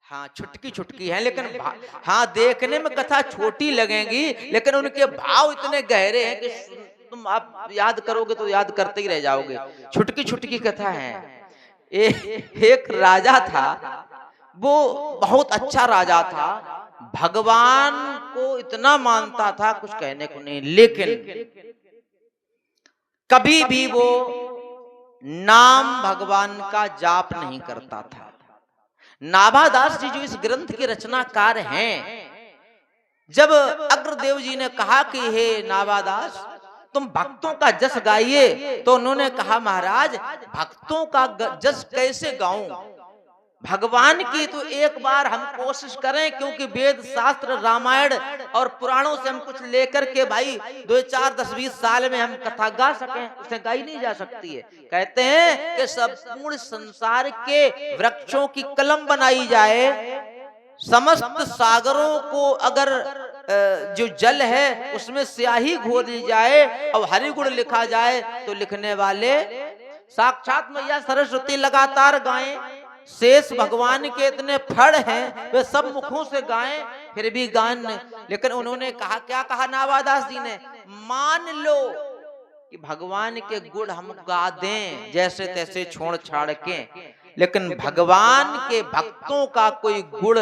हाँ छुटकी छुटकी है, लेकिन हाँ देखने में कथा छोटी लगेगी, लेकिन उनके भाव इतने गहरे हैं कि तुम आप याद करोगे तो याद करते ही रह जाओगे। छुटकी छुटकी कथा है। एक राजा था, वो बहुत अच्छा राजा था, भगवान को इतना मानता था कुछ कहने को नहीं, लेकिन कभी भी वो नाम भगवान का जाप नहीं करता था। नाभादास जी जो इस ग्रंथ के रचनाकार हैं, जब अग्रदेव जी ने कहा कि हे नाभादास तुम भक्तों का जस गाइए, तो उन्होंने कहा महाराज भक्तों का जस कैसे गाऊं, भगवान की तो एक बार हम कोशिश करें, क्योंकि वेद शास्त्र रामायण और पुराणों से हम कुछ लेकर के भाई 2 4 10 20 साल में हम कथा गा सकें, उसे गाई नहीं जा सकती है। कहते हैं कि संपूर्ण संसार के वृक्षों की कलम बनाई जाए, समस्त सागरों को अगर जो जल है उसमें स्याही घोल दी जाए और हरि गुण लिखा जाए, तो लिखने वाले साक्षात मैया सरस्वती लगातार गाएं। शेष भगवान के इतने फड़ हैं, वे सब मुखों से गाएं फिर भी गान। लेकिन उन्होंने कहा, क्या कहा नाभादास जी ने, मान लो कि भगवान के गुण हम गा दें जैसे तैसे छोड़ छाड़ के, लेकिन भगवान के भक्तों का कोई गुण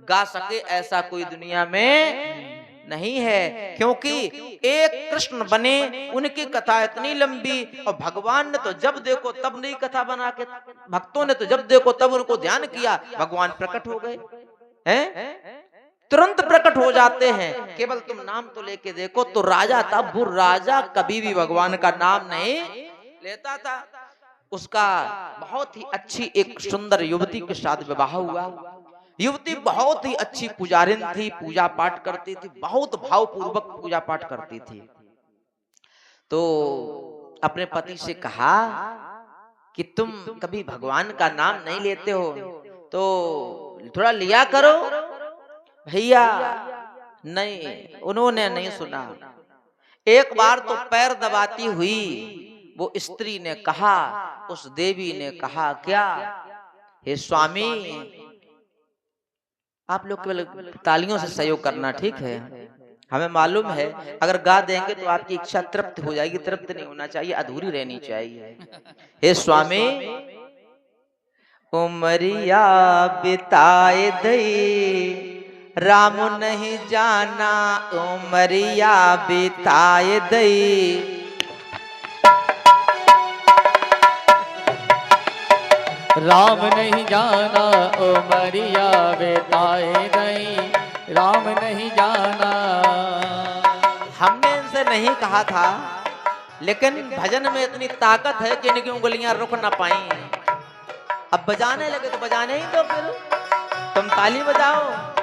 गा सके ऐसा कोई दुनिया में नहीं है। क्योंकि एक कृष्ण बने, उनकी कथा इतनी लंबी, और भगवान ने तो जब देखो तब नई कथा बना के, भक्तों ने तो जब देखो तब उनको ध्यान किया, भगवान प्रकट हो गए हैं, तुरंत प्रकट हो जाते हैं। केवल तुम नाम तो लेके देखो। तो राजा था, वो राजा कभी भी भगवान का नाम नहीं लेता था। उसका बहुत ही अच्छी एक सुंदर युवती के साथ विवाह हुआ। युवती बहुत ही अच्छी पुजारिन थी, पूजा पाठ करती थी, बहुत भावपूर्वक पूजा पाठ करती थी। तो अपने पति से कहा कि तुम कभी भगवान का नाम नहीं लेते हो, तो थोड़ा लिया करो। भैया नहीं, उन्होंने नहीं सुना। एक बार तो पैर दबाती हुई वो स्त्री ने कहा, उस देवी ने कहा, क्या हे स्वामी, आप लोग केवल तालियों से सहयोग करना, ठीक है? हमें मालूम है अगर गा देंगे तो आपकी इच्छा तृप्त हो जाएगी, तृप्त नहीं होना चाहिए, अधूरी रहनी चाहिए। हे स्वामी, उमरिया बिताए दई राम नहीं जाना, उमरिया बिताए दई। राम नहीं जाना उमरिया बिताए दई, राम नहीं जाना। हमने इनसे नहीं कहा था, लेकिन भजन में इतनी ताकत है कि इनकी उंगलियां रुक ना पाई। अब बजाने लगे तो बजाने ही दो, फिर तुम ताली बजाओ।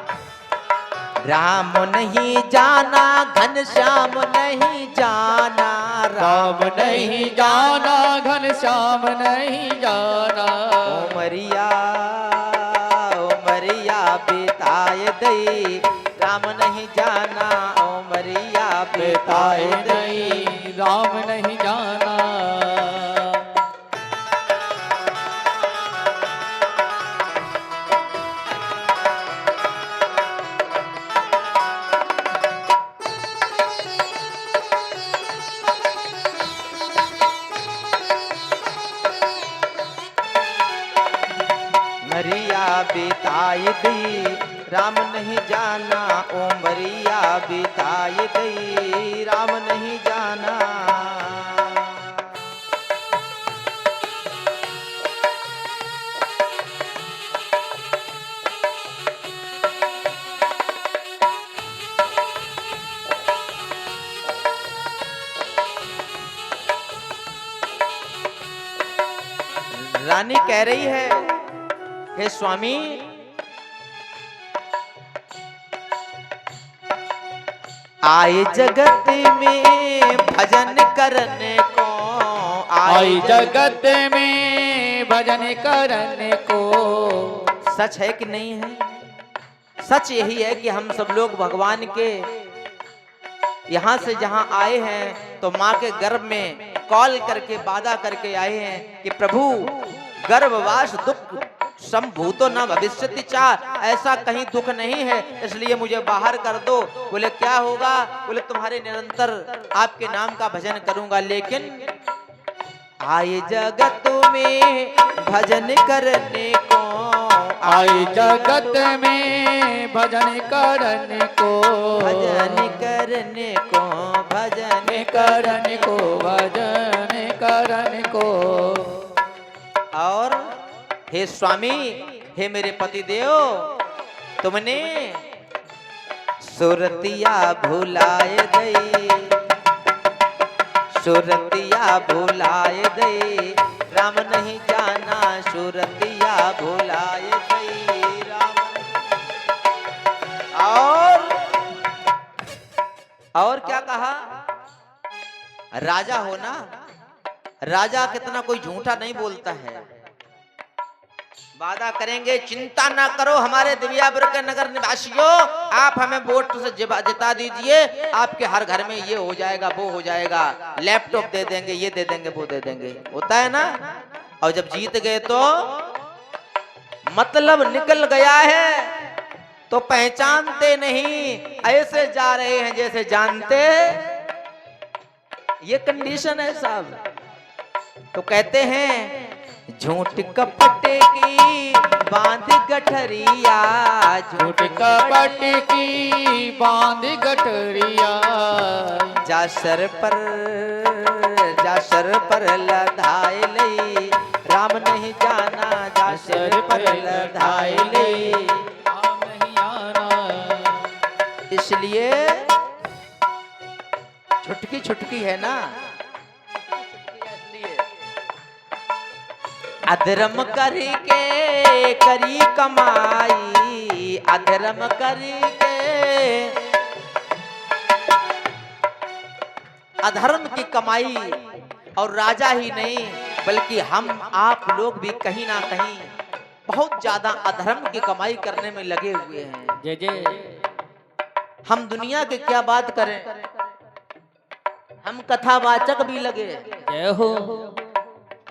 राम नहीं जाना, घनश्याम नहीं जाना, राम नहीं जाना, घनश्याम नहीं जाना। उमरिया उमरिया बिताए दई, राम नहीं जाना, उमरिया बिताए दई, राम नहीं जाना। उमरिया बिताए दई, राम नहीं जाना, उमरिया बिताए दई, राम नहीं जाना। रानी कह रही है, हे स्वामी, आए जगत में भजन करने को, आई जगत में भजन करने को। सच है कि नहीं है? सच यही है कि हम सब लोग भगवान के यहाँ से जहाँ आए हैं तो माँ के गर्भ में कॉल करके वादा करके आए हैं कि प्रभु गर्भवास दुख संभूतो न भविष्यति चा, ऐसा कहीं दुख नहीं है, इसलिए मुझे बाहर कर दो। बोले क्या होगा? बोले तुम्हारे निरंतर आपके नाम का भजन करूंगा, लेकिन आए जगत में भजन करने को, आए जगत में भजन करने को, भजन करने को, भजन करने को, भजन करने को। और हे स्वामी, हे मेरे पति देव, तुमने सुरतिया भुलाए दई, सुरतिया भुलाए दई, राम नहीं जाना सुरतिया भुलाए दई राम। और क्या कहा? राजा हो ना, राजा कितना कोई झूठा नहीं बोलता है। वादा करेंगे, चिंता ना करो हमारे दिव्यापुर के नगर निवासियों, आप हमें वोट से जिता दीजिए, आपके हर घर में ये हो जाएगा, वो हो जाएगा, लैपटॉप दे देंगे, ये दे देंगे, वो दे देंगे, होता है ना। और जब जीत गए तो मतलब निकल गया है तो पहचानते नहीं, ऐसे जा रहे हैं जैसे जानते। ये कंडीशन है साहब। तो कहते हैं झूठ कपट की बांध गठरिया, झूठ कपट की बांध गठरिया, जा सर पर लदाए लई, राम नहीं जाना जा सर पर लदाए लई, राम नहीं आना। इसलिए छुटकी छुटकी है ना, अधर्म करके करी कमाई, अधर्म करके, अधर्म की कमाई। और राजा ही नहीं बल्कि हम आप लोग भी कहीं ना कहीं बहुत ज्यादा अधर्म की कमाई करने में लगे हुए हैं। जय जय। हम दुनिया की क्या बात करें, हम कथावाचक भी लगे। जय हो।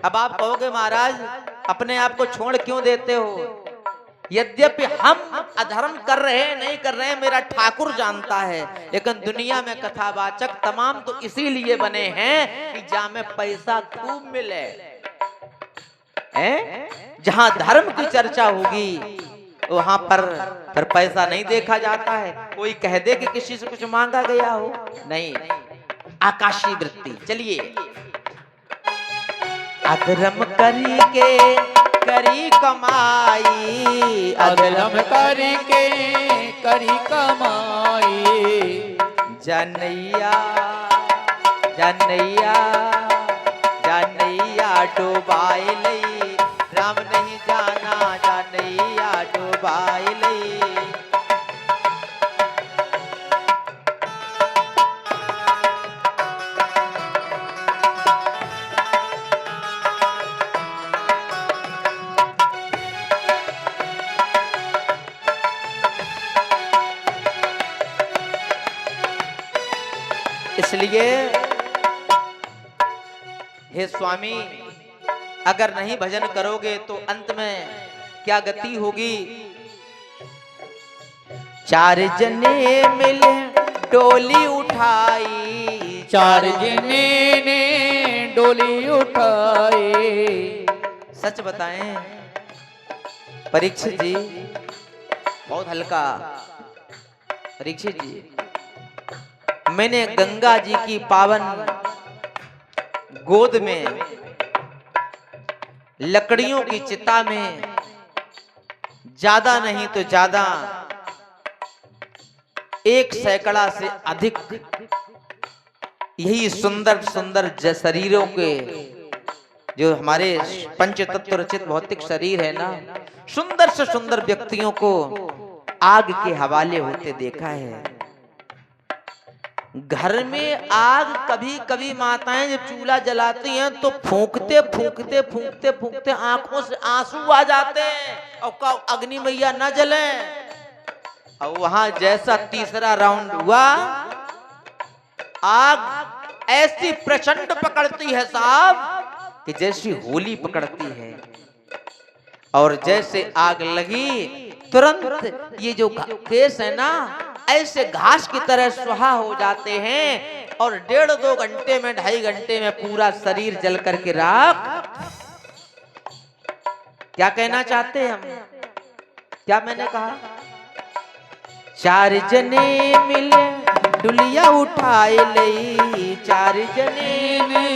अब आप कहोगे महाराज अपने आप को छोड़ क्यों देते हो? यद्यपि हम अधर्म कर रहे हैं नहीं कर रहे हैं मेरा ठाकुर जानता है, लेकिन दुनिया में कथावाचक तमाम तो इसीलिए बने हैं कि जहां में पैसा खूब मिले, जहां धर्म की चर्चा होगी वहां पर पैसा नहीं देखा जाता है। कोई कह दे कि किसी से कुछ मांगा गया हो, नहीं, आकाशीय वृत्ति। चलिए, अधर्म करी के करी कमाई, अधर्म करके करी कमाई, जनैया जनैया जनैया डुबाई लई, राम नहीं जाना जनैया डुबाई लई। इसलिए हे स्वामी, अगर नहीं भजन करोगे तो अंत में क्या गति होगी? चार जने मिले डोली उठाई, चार जने ने डोली उठाई। सच बताएं परीक्षित जी, बहुत हल्का। परीक्षित जी, मैंने गंगा जी की पावन गोद में लकड़ियों की चिता में ज्यादा नहीं तो ज्यादा 1 सैकड़ा से अधिक यही सुंदर सुंदर शरीरों के, जो हमारे पंच तत्व रचित भौतिक शरीर है ना, सुंदर से सुंदर व्यक्तियों को आग के हवाले होते देखा है। घर में आग कभी कभी माताएं जब चूल्हा जलाती हैं तो फूंकते फूंकते फूंकते फूंकते आंखों से आंसू आ जाते हैं और अग्नि मैया न जले। और वहां जैसा तीसरा राउंड हुआ, आग ऐसी प्रचंड पकड़ती है साहब कि जैसी होली पकड़ती है। और जैसे आग लगी तुरंत ये जो केस है ना ऐसे घास की तरह सुहा हो जाते हैं और 1.5-2 घंटे में 2.5 घंटे में पूरा शरीर जल करके राख। क्या कहना चाहते हैं हम? क्या मैंने कहा? 4 जने मिले डुलिया उठाए लई, 4 जने ने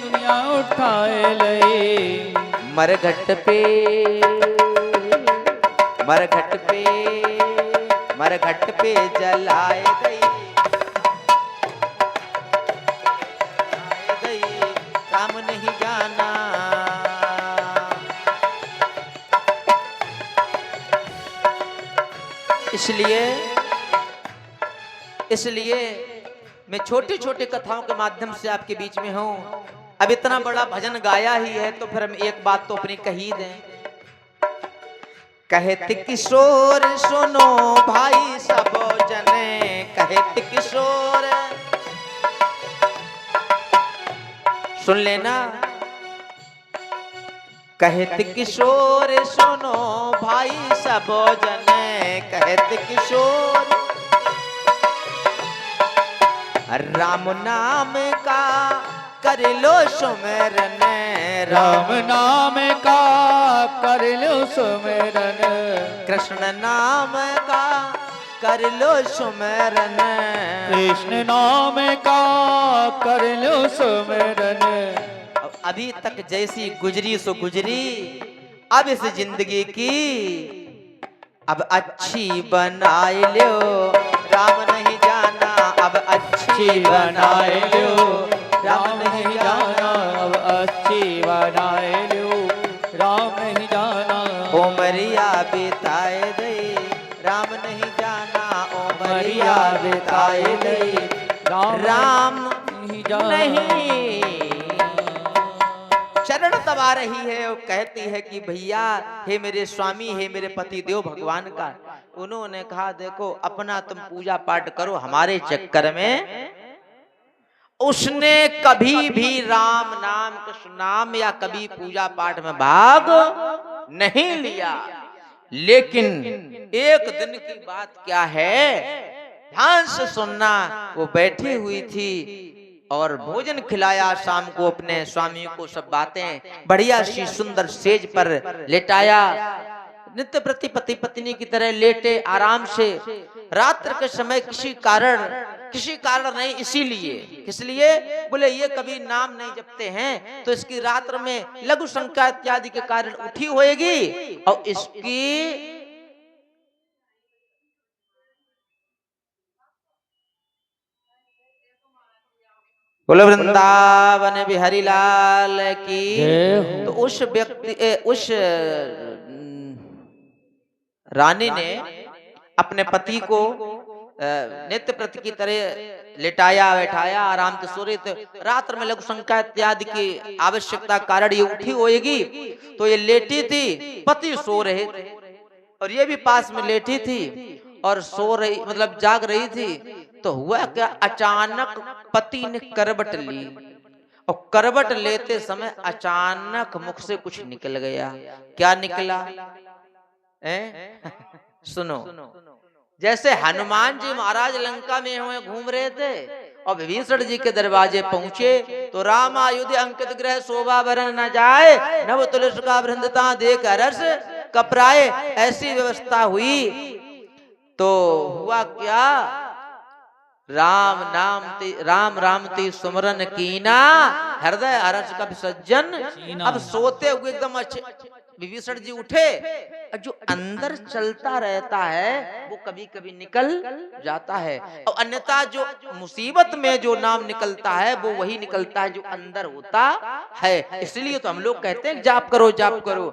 दुनिया उठाए लई, मरघट पे मरघट पे मरघट पे जलाए गई, काम नहीं जाना। इसलिए मैं छोटी छोटी कथाओं के माध्यम से आपके बीच में हूं। अब इतना बड़ा भजन गाया ही है तो फिर हम एक बात तो अपनी कही दें। कहते किशोर सुनो भाई सब जने, कहते किशोर सुन लेना। कहते किशोर सुनो भाई सब जने, कहते किशोर राम नाम का कर लो सुमिरन, राम नाम का कर लो सुमिरन, कृष्ण नाम का कर लो सुमिरन, कृष्ण नाम का कर लो सुमिरन। अभी तक जैसी गुजरी सो गुजरी, अब इस जिंदगी की अब अच्छी बनाए लो, राम नहीं जाना अब अच्छी बनाए लो, राम नहीं जाना अब अच्छी बनाए लो, राम नहीं जाना उमरिया बिताए दे, राम नहीं जाना उमरिया बिताए दे, राम नहीं जाना नहीं। चरण दबा रही है और कहती है कि भैया हे मेरे स्वामी, हे मेरे पति देव भगवान का। उन्होंने कहा देखो अपना तुम पूजा पाठ करो, हमारे चक्कर में उसने कभी भी राम नाम कृष्ण नाम या कभी पूजा पाठ में भाग नहीं लिया। लेकिन एक दिन की बात क्या है, ध्यान से सुनना। वो बैठी हुई थी और भोजन खिलाया शाम को अपने स्वामी को, सब बातें बढ़िया सी सुंदर सेज पर लेटाया, नित्य प्रति पति पत्नी की तरह लेटे आराम से। रात्र के समय किसी कारण नहीं, इसीलिए किस लिए बोले ये कभी नाम नहीं जपते हैं तो इसकी रात्र में लघु शंका इत्यादि के कारण उठी होएगी और इसकी बोलो वृंदावन बिहारी लाल की। तो उस व्यक्ति उस रानी ने अपने पति को नित्य प्रति की तरह लिटाया बैठाया, आराम से सो रहे थे। रात्र में लघु शंका इत्यादि की आवश्यकता कारण ये उठी होएगी तो ये लेटी थी, पति सो रहे थे और ये भी पास में लेटी थी और सो रही मतलब जाग रही थी। तो हुआ क्या, अचानक पति ने करवट ली और करवट लेते समय अचानक मुख से कुछ निकल गया। क्या निकला सुनो। जैसे हनुमान जी महाराज लंका में हुए घूम रहे थे और विभीषण जी के दरवाजे पहुंचे तो राम आयुध अंकित ग्रह शोभा बरन न जाए, नव तुलस का वृंदता देख रस कपराए, ऐसी व्यवस्था हुई। तो हुआ क्या, राम राम ती सुमरन कीना, हृदय हर्ष का विसर्जन। अब सोते हुए एकदम अच्छे विभीषण जी उठे, जो अंदर चलता रहता है वो कभी कभी निकल जाता है और अन्यथा जो मुसीबत में जो नाम निकलता है वो वही निकलता है जो अंदर होता है। इसलिए तो हम लोग कहते हैं जाप करो जाप करो।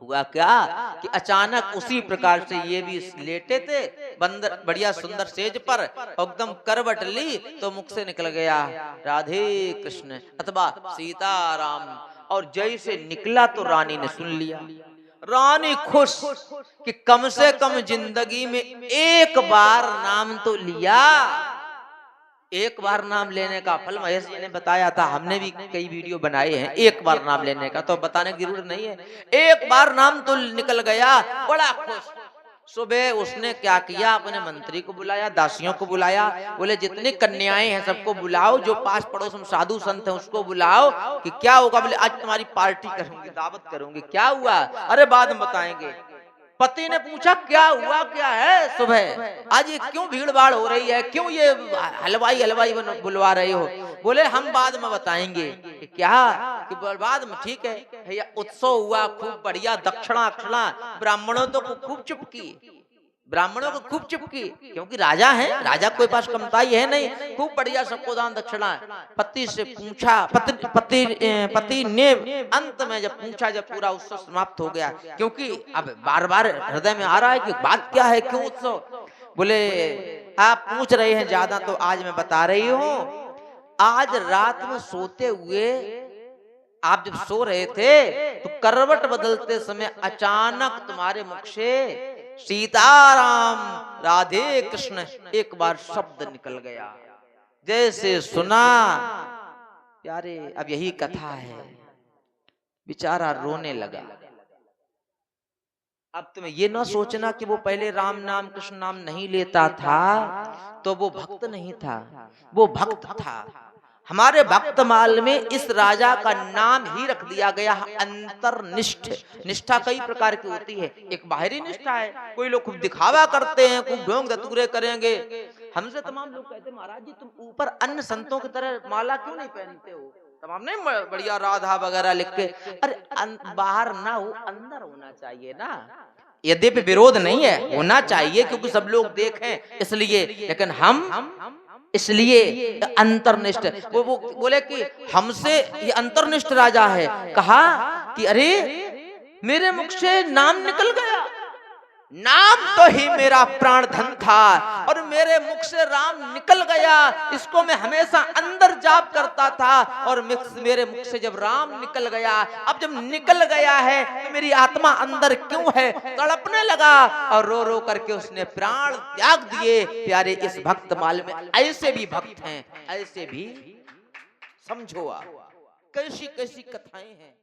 हुआ क्या कि अचानक उसी प्रकार से ये भी लेटे थे बंदर बढ़िया सुंदर सेज पर, एकदम करवट ली तो मुख से निकल गया राधे कृष्ण अथवा सीताराम। और जैसे निकला तो रानी ने सुन लिया। रानी खुश कि कम से कम जिंदगी में एक बार नाम तो लिया, एक बार नाम लेने का फल महेश जी ने बताया था, हमने भी कई वीडियो बनाए हैं। एक बार नाम लेने का तो बताने की जरूरत नहीं है, एक बार नाम तो निकल गया, बड़ा खुश। सुबह उसने क्या किया, अपने मंत्री को बुलाया, दासियों को बुलाया, बोले जितनी कन्याएं हैं सबको बुलाओ, जो पास पड़ोस में साधु संत हैं उसको बुलाओ कि क्या होगा। बोले आज तुम्हारी पार्टी करूंगी, दावत करूंगी। क्या हुआ? अरे बाद में बताएंगे। पति ने पूछा क्या हुआ, क्या है सुबह, आज ये क्यों भीड़ भाड़ हो रही है, क्यों ये हलवाई हलवाई बुलवा रहे हो? बोले हम बाद में बताएंगे। क्या? कि बाद में, ठीक है भैया। उत्सव हुआ खूब बढ़िया, दक्षिणा अक्षणा ब्राह्मणों तो खूब चुपकी, ब्राह्मणों को खूब चुपकी, क्योंकि राजा है, राजा कोई पास कमताई है नहीं, खूब बढ़िया सबको दान दक्षिणा। पति से पूछा, पति ने अंत में जब पूछा, जब पूरा उत्सव समाप्त हो गया, क्योंकि अब बार बार हृदय में आ रहा है कि बात क्या है, क्यों उत्सव। बोले आप पूछ रहे हैं ज्यादा, तो आज मैं बता रही हूँ। आज रात में सोते हुए आप जब सो रहे थे तो करवट बदलते समय अचानक तुम्हारे मुख से सीताराम राधे कृष्ण एक बार शब्द निकल गया। जैसे सुना, प्यारे अब यही कथा है, बेचारा रोने लगा। अब तुम्हें ये ना सोचना कि वो पहले राम नाम कृष्ण नाम नहीं लेता था तो वो भक्त नहीं था, वो भक्त था। हमारे भक्तमाल में इस राजा का नाम ही रख दिया गया अंतर्निष्ठ। निष्ठा कई प्रकार की होती है, एक बाहरी निष्ठा है, कोई लोग खूब दिखावा करते हैं, खूब ढोंग धतूरे करेंगे। हमसे तमाम लोग कहते महाराज जी तुम ऊपर अन्य संतों की तरह माला क्यों नहीं पहनते हो, तमाम नहीं बढ़िया राधा वगैरह लिख के। अरे बाहर ना हो, अंदर होना चाहिए ना। यद्यपि विरोध नहीं है, होना चाहिए क्योंकि सब लोग देखें इसलिए, लेकिन हम इसलिए अंतर्निष्ठ। वो बोले कि हमसे ये अंतर्निष्ठ राजा है। कहा कि अरे मेरे मुख से नाम निकल गया, नाम तो ही मेरा प्राण धन था और मेरे मुख से राम निकल गया, इसको मैं हमेशा अंदर जाप करता था और मेरे मुख से जब राम निकल गया, अब जब निकल गया है तो मेरी आत्मा अंदर क्यों है, तड़पने लगा और रो रो करके उसने प्राण त्याग दिए। प्यारे इस भक्त माल में ऐसे भी भक्त हैं, ऐसे भी समझो आप, कैसी कैसी कथाएं हैं।